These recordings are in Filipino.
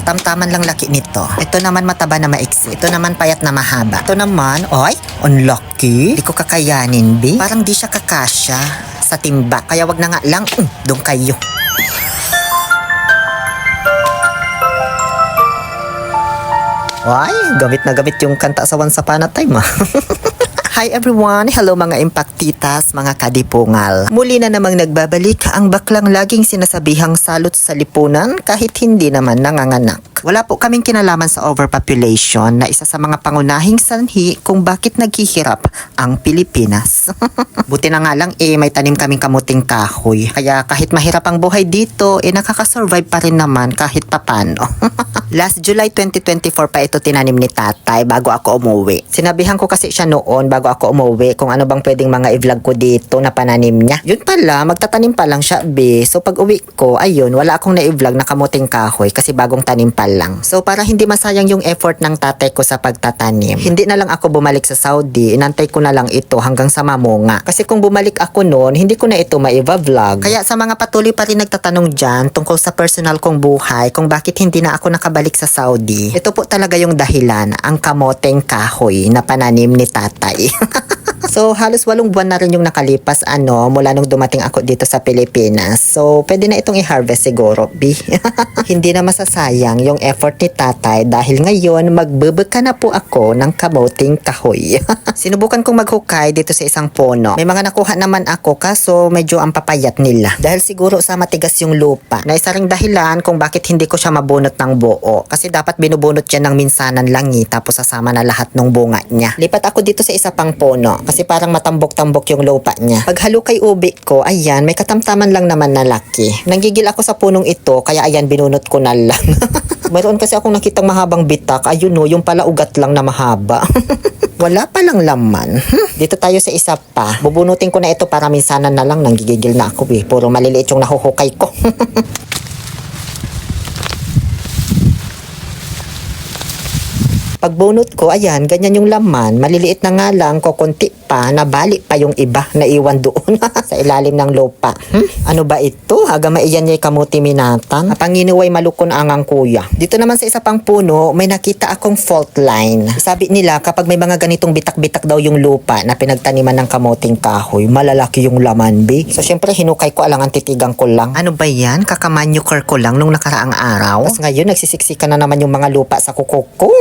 Katamtaman lang laki nito. Ito naman mataba na maiksi. Ito naman payat na mahaba. Ito naman, oy, unlucky. Di ko kakayanin, B. Parang di siya kakasya sa timba. Kaya wag na nga lang, doon kayo. Ay, gamit na gamit yung kanta sa Once Upon a Time. Hi everyone! Hello mga impactitas, mga kadipungal. Muli na namang nagbabalik ang baklang laging sinasabihang salot sa lipunan kahit hindi naman nanganganak. Wala po kaming kinalaman sa overpopulation na isa sa mga pangunahing sanhi kung bakit naghihirap ang Pilipinas. Buti na nga lang may tanim kaming kamuting kahoy. Kaya kahit mahirap ang buhay dito, nakakasurvive pa rin naman kahit papano. Last July 2024 pa ito tinanim ni tatay bago ako umuwi. Sinabihan ko kasi siya noon bago ako umuwi kung ano bang pwedeng mga i-vlog ko dito na pananim niya. Yun pala, magtatanim pa lang siya, be. So pag uwi ko, ayun, wala akong na-i-vlog na kamuting kahoy kasi bagong tanim pa lang. So para hindi masayang yung effort ng tatay ko sa pagtatanim, hindi na lang ako bumalik sa Saudi, inantay ko na lang ito hanggang sa mamunga. Kasi kung bumalik ako noon, hindi ko na ito maiva-vlog. Kaya sa mga patuloy pa rin nagtatanong dyan tungkol sa personal kong buhay kung bakit hindi na ako nakabalik sa Saudi, ito po talaga yung dahilan, ang kamoteng kahoy na pananim ni tatay. So, halos 8 buwan na rin yung nakalipas mula nung dumating ako dito sa Pilipinas. So, pwede na itong i-harvest siguro, B. Hindi na masasayang yung effort ni tatay dahil ngayon magbebeka na po ako ng kamuting kahoy. Sinubukan kong maghukay dito sa isang puno. May mga nakuha naman ako kaso medyo ang papayat nila. Dahil siguro sa matigas yung lupa. Na isa ring dahilan kung bakit hindi ko siya mabunot ng buo. Kasi dapat binubunot yan ng minsanan lang tapos sasama na lahat ng bunga niya. Lipat ako dito sa isa pang puno. Kasi parang matambok-tambok yung lupa niya. Pag halukay ubi ko, ayan, may katamtaman lang naman na laki. Nanggigil ako sa punong ito, kaya ayan, binunot ko na lang. Mayroon kasi akong nakitang mahabang bitak. Ayun yung pala ugat lang na mahaba. Wala palang laman. Dito tayo sa isa pa. Bubunutin ko na ito para minsanan na lang. Nanggigigil na ako eh. Puro maliliit yung nahuhukay ko. Pagbunot ko, ayan, ganyan yung laman. Maliliit na nga lang, kukunti pa, nabali pa yung iba na iwan doon sa ilalim ng lupa. Ano ba ito? Aga maiyan niya kamuti minatan. Panginuway malukon angang kuya. Dito naman sa isa pang puno, may nakita akong fault line. Sabi nila, kapag may mga ganitong bitak-bitak daw yung lupa na pinagtaniman ng kamuting kahoy, malalaki yung laman, be. So, syempre, hinukay ko alang ang titigang ko lang. Ano ba yan? Kakamanyuker ko lang nung nakaraang araw. Tapos ngayon, nagsisiksikan na naman yung mga lupa sa kuko ko.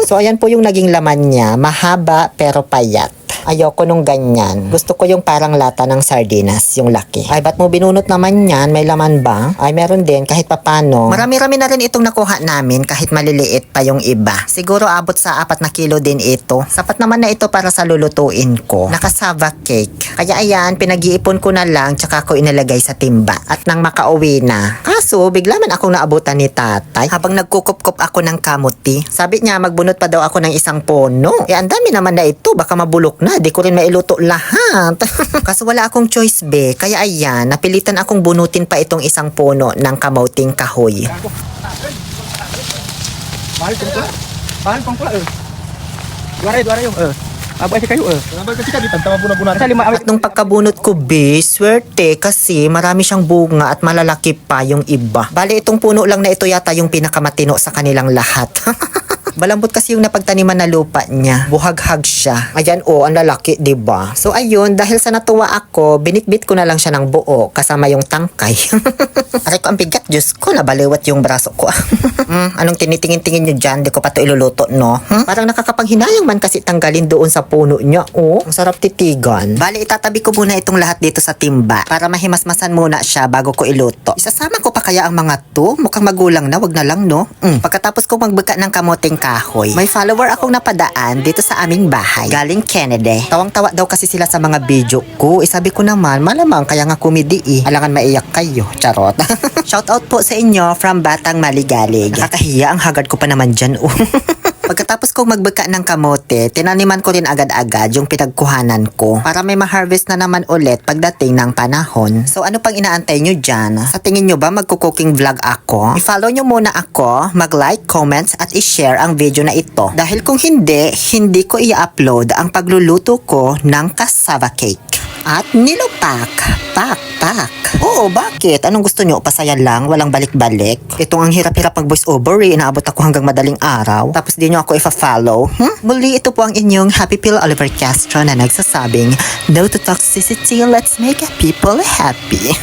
So, ayan po yung naging laman niya. Mahaba pero payat. Ayoko nung ganyan. Gusto ko yung parang lata ng sardinas, yung laki. Ay, ba't mo binunot naman yan? May laman ba? Ay, meron din, kahit papano. Marami-rami na rin itong nakuha namin, kahit maliliit pa yung iba. Siguro abot sa 4 na kilo din ito. Sapat naman na ito para sa lulutuin ko. Nakasava cake. Kaya ayan, pinag-iipon ko na lang, tsaka ko inilagay sa timba. At nang makauwi na. Kaso, bigla man akong naabutan ni tatay habang nagkukup-kup ako ng kamuti. Sabi niya, magbunot pa daw ako ng isang puno. Ang dami naman na ito, baka mabulok na. Di ko rin mailuto lahat. Kaso wala akong choice, be. Kaya ayan, napilitan akong bunutin pa itong isang puno ng kamuting kahoy. Mahal pang pula. Dua yung. Abay si kayo. Nabay kasi ka di tama buna-buna. At nung pagkabunot ko, be, swerte kasi marami siyang bunga at malalaki pa yung iba. Bale, itong puno lang na ito yata yung pinakamatino sa kanilang lahat. Malambot kasi yung napagtaniman na lupa niya. Buhaghag siya. Ayan ang lalaki, diba? So ayun, dahil sa natuwa ako, binitbit ko na lang siya ng buo kasama yung tangkay. Aray ko ang bigat, Diyos ko, nabaliwat yung braso ko. Anong tinitingin-tingin nyo dyan? Di ko pa ito iluluto, no? Parang nakakapanghinayang man kasi tanggalin doon sa puno niya. Ang sarap titigan. Bale, itatabi ko muna itong lahat dito sa timba para mahimasmasan muna siya bago ko iluto. Isasama ko pa kaya ang mga to? Mukhang magulang na, wag na lang, no? Pagkatapos ko magbeka ng kamuting kahoy, may follower akong napadaan dito sa aming bahay. Galing Kennedy. Tawang-tawa daw kasi sila sa mga video ko. Sabi ko naman, malamang kaya nga komedi Alangan maiyak kayo. Charot. Shout out po sa inyo from Batang Maligalig. Nakakahiya, ang hagad ko pa naman dyan. Pagkatapos kong magbeka ng kamote, tinaniman ko rin agad-agad yung pinagkuhanan ko para may ma-harvest na naman ulit pagdating ng panahon. So ano pang inaantay nyo dyan? Sa tingin nyo ba magko-cooking vlog ako? I-follow nyo muna ako, mag-like, comments at i-share ang video na ito. Dahil kung hindi, hindi ko i-upload ang pagluluto ko ng cassava cake. at nilupak. Pak. Oo, bakit? Anong gusto nyo? Pasaya lang? Walang balik-balik? Itong ang hirap-hirap mag voice over eh. Inaabot ako hanggang madaling araw. Tapos di nyo ako ifa-follow. Muli, ito po ang inyong Happy Pill Oliver Castro na nagsasabing, no to toxicity, let's make people happy.